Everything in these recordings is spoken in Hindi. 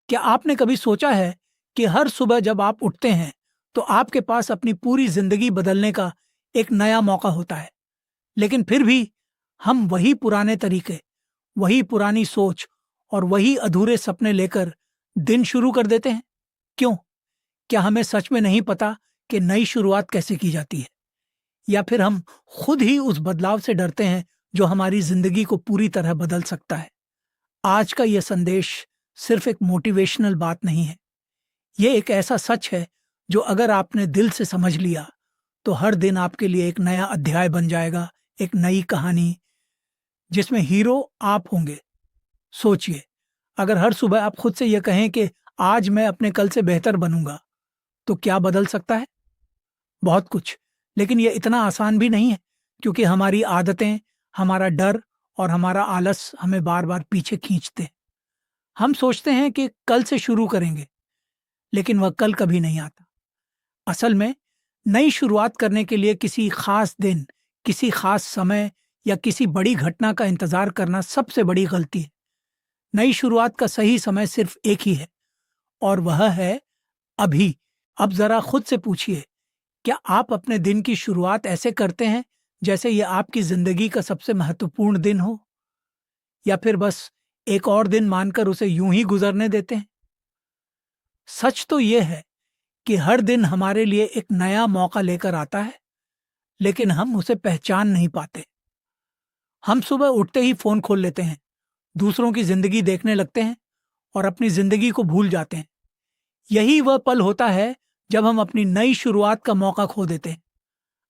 क्या आपने कभी सोचा है कि हर सुबह जब आप उठते हैं तो आपके पास अपनी पूरी जिंदगी बदलने का एक नया मौका होता है, लेकिन फिर भी हम वही पुराने तरीके, वही पुरानी सोच और वही अधूरे सपने लेकर दिन शुरू कर देते हैं? क्यों? क्या हमें सच में नहीं पता कि नई शुरुआत कैसे की जाती है? या फिर हम खुद ही उस बदलाव से डरते हैं जो हमारी जिंदगी को पूरी तरह बदल सकता है? आज का यह संदेश सिर्फ एक मोटिवेशनल बात नहीं है। ये एक ऐसा सच है जो अगर आपने दिल से समझ लिया तो हर दिन आपके लिए एक नया अध्याय बन जाएगा, एक नई कहानी जिसमें हीरो आप होंगे। सोचिए, अगर हर सुबह आप खुद से यह कहें कि आज मैं अपने कल से बेहतर बनूंगा, तो क्या बदल सकता है? बहुत कुछ। लेकिन यह इतना आसान भी नहीं है, क्योंकि हमारी आदतें, हमारा डर और हमारा आलस हमें बार बार पीछे खींचते हैं। हम सोचते हैं कि कल से शुरू करेंगे, लेकिन वह कल कभी नहीं आता। असल में नई शुरुआत करने के लिए किसी खास दिन, किसी खास समय या किसी बड़ी घटना का इंतजार करना सबसे बड़ी गलती है। नई शुरुआत का सही समय सिर्फ एक ही है, और वह है अभी। अब जरा खुद से पूछिए, क्या आप अपने दिन की शुरुआत ऐसे करते हैं जैसे यह आपकी जिंदगी का सबसे महत्वपूर्ण दिन हो, या फिर बस एक और दिन मानकर उसे यूं ही गुजरने देते हैं? सच तो यह है कि हर दिन हमारे लिए एक नया मौका लेकर आता है, लेकिन हम उसे पहचान नहीं पाते। हम सुबह उठते ही फोन खोल लेते हैं, दूसरों की जिंदगी देखने लगते हैं और अपनी जिंदगी को भूल जाते हैं। यही वह पल होता है जब हम अपनी नई शुरुआत का मौका खो देते हैं।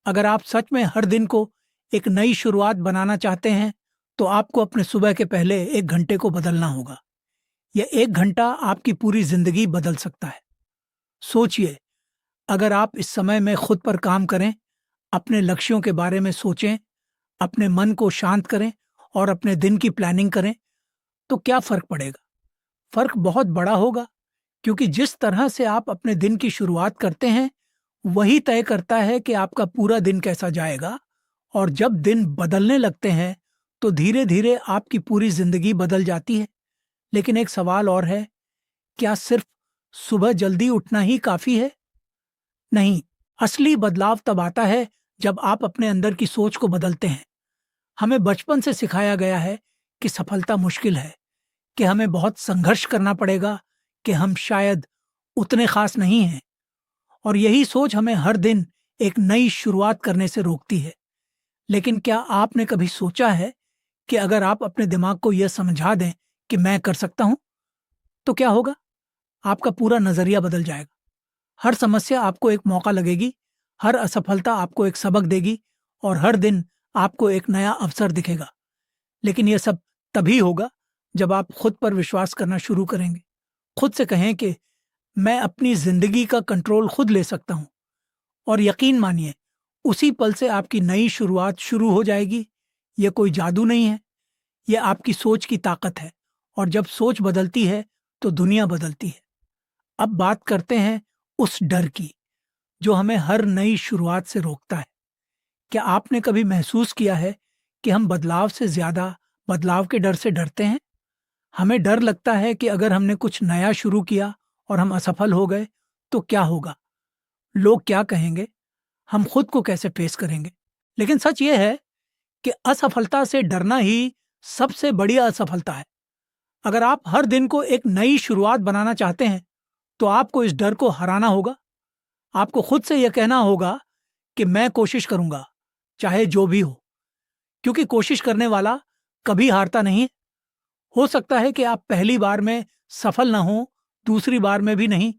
अगर आप सच में हर दिन को एक नई शुरुआत बनाना चाहते हैं, तो आपको अपने सुबह के पहले 1 घंटे को बदलना होगा। यह 1 घंटा आपकी पूरी जिंदगी बदल सकता है। सोचिए, अगर आप इस समय में खुद पर काम करें, अपने लक्ष्यों के बारे में सोचें, अपने मन को शांत करें और अपने दिन की प्लानिंग करें, तो क्या फर्क पड़ेगा? फर्क बहुत बड़ा होगा, क्योंकि जिस तरह से आप अपने दिन की शुरुआत करते हैं, वही तय करता है कि आपका पूरा दिन कैसा जाएगा। और जब दिन बदलने लगते हैं, तो धीरे धीरे आपकी पूरी जिंदगी बदल जाती है। लेकिन एक सवाल और है, क्या सिर्फ सुबह जल्दी उठना ही काफी है? नहीं, असली बदलाव तब आता है जब आप अपने अंदर की सोच को बदलते हैं। हमें बचपन से सिखाया गया है कि सफलता मुश्किल है, कि हमें बहुत संघर्ष करना पड़ेगा, कि हम शायद उतने खास नहीं हैं। और यही सोच हमें हर दिन एक नई शुरुआत करने से रोकती है। लेकिन क्या आपने कभी सोचा है कि अगर आप अपने दिमाग को यह समझा दें कि मैं कर सकता हूं, तो क्या होगा? आपका पूरा नजरिया बदल जाएगा। हर समस्या आपको एक मौका लगेगी, हर असफलता आपको एक सबक देगी, और हर दिन आपको एक नया अवसर दिखेगा। लेकिन यह सब तभी होगा जब आप खुद पर विश्वास करना शुरू करेंगे। खुद से कहें कि मैं अपनी जिंदगी का कंट्रोल खुद ले सकता हूं, और यकीन मानिए, उसी पल से आपकी नई शुरुआत शुरू हो जाएगी। यह कोई जादू नहीं है, यह आपकी सोच की ताकत है। और जब सोच बदलती है, तो दुनिया बदलती है। अब बात करते हैं उस डर की, जो हमें हर नई शुरुआत से रोकता है। क्या आपने कभी महसूस किया है कि हम बदलाव से ज्यादा बदलाव के डर से डरते हैं? हमें डर लगता है कि अगर हमने कुछ नया शुरू किया और हम असफल हो गए, तो क्या होगा? लोग क्या कहेंगे? हम खुद को कैसे फेस करेंगे? लेकिन सच ये है कि असफलता से डरना ही सबसे बड़ी असफलता है। अगर आप हर दिन को एक नई शुरुआत बनाना चाहते हैं, तो आपको इस डर को हराना होगा। आपको खुद से यह कहना होगा कि मैं कोशिश करूंगा, चाहे जो भी हो। क्योंकि कोशिश करने वाला कभी हारता नहीं है। हो सकता है कि आप पहली बार में सफल ना हो, दूसरी बार में भी नहीं,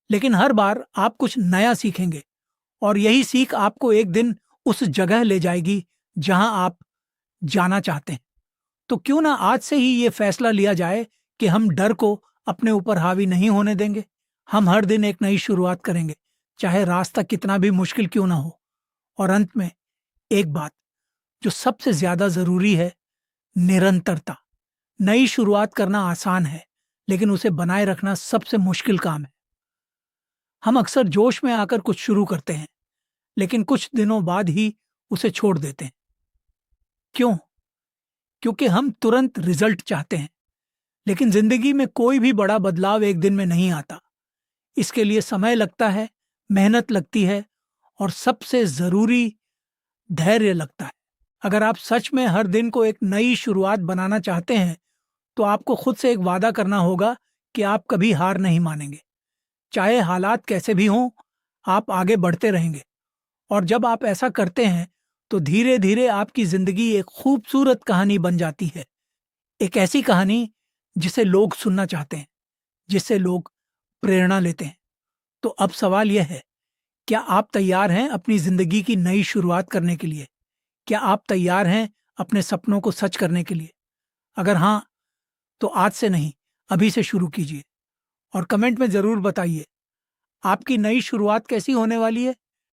लेकिन हर बार आप कुछ नया सीखेंगे, और यही सीख आपको एक दिन उस जगह ले जाएगी जहां आप जाना चाहते हैं। तो क्यों ना आज से ही ये फैसला लिया जाए कि हम डर को अपने ऊपर हावी नहीं होने देंगे। हम हर दिन एक नई शुरुआत करेंगे, चाहे रास्ता कितना भी मुश्किल क्यों ना हो। और अंत में एक बात जो सबसे ज्यादा जरूरी है, निरंतरता। नई शुरुआत करना आसान है, लेकिन उसे बनाए रखना सबसे मुश्किल काम है। हम अक्सर जोश में आकर कुछ शुरू करते हैं, लेकिन कुछ दिनों बाद ही उसे छोड़ देते हैं। क्यों? क्योंकि हम तुरंत रिजल्ट चाहते हैं, लेकिन जिंदगी में कोई भी बड़ा बदलाव एक दिन में नहीं आता। इसके लिए समय लगता है, मेहनत लगती है और सबसे जरूरी धैर्य लगता है। अगर आप सच में हर दिन को एक नई शुरुआत बनाना चाहते हैं तो आपको खुद से एक वादा करना होगा कि आप कभी हार नहीं मानेंगे। चाहे हालात कैसे भी हों, आप आगे बढ़ते रहेंगे। और जब आप ऐसा करते हैं तो धीरे धीरे आपकी जिंदगी एक खूबसूरत कहानी बन जाती है। एक ऐसी कहानी जिसे लोग सुनना चाहते हैं, जिससे लोग प्रेरणा लेते हैं। तो अब सवाल यह है, क्या आप तैयार हैं अपनी जिंदगी की नई शुरुआत करने के लिए? क्या आप तैयार हैं अपने सपनों को सच करने के लिए? अगर हाँ, तो आज से नहीं, अभी से शुरू कीजिए। और कमेंट में जरूर बताइए, आपकी नई शुरुआत कैसी होने वाली है।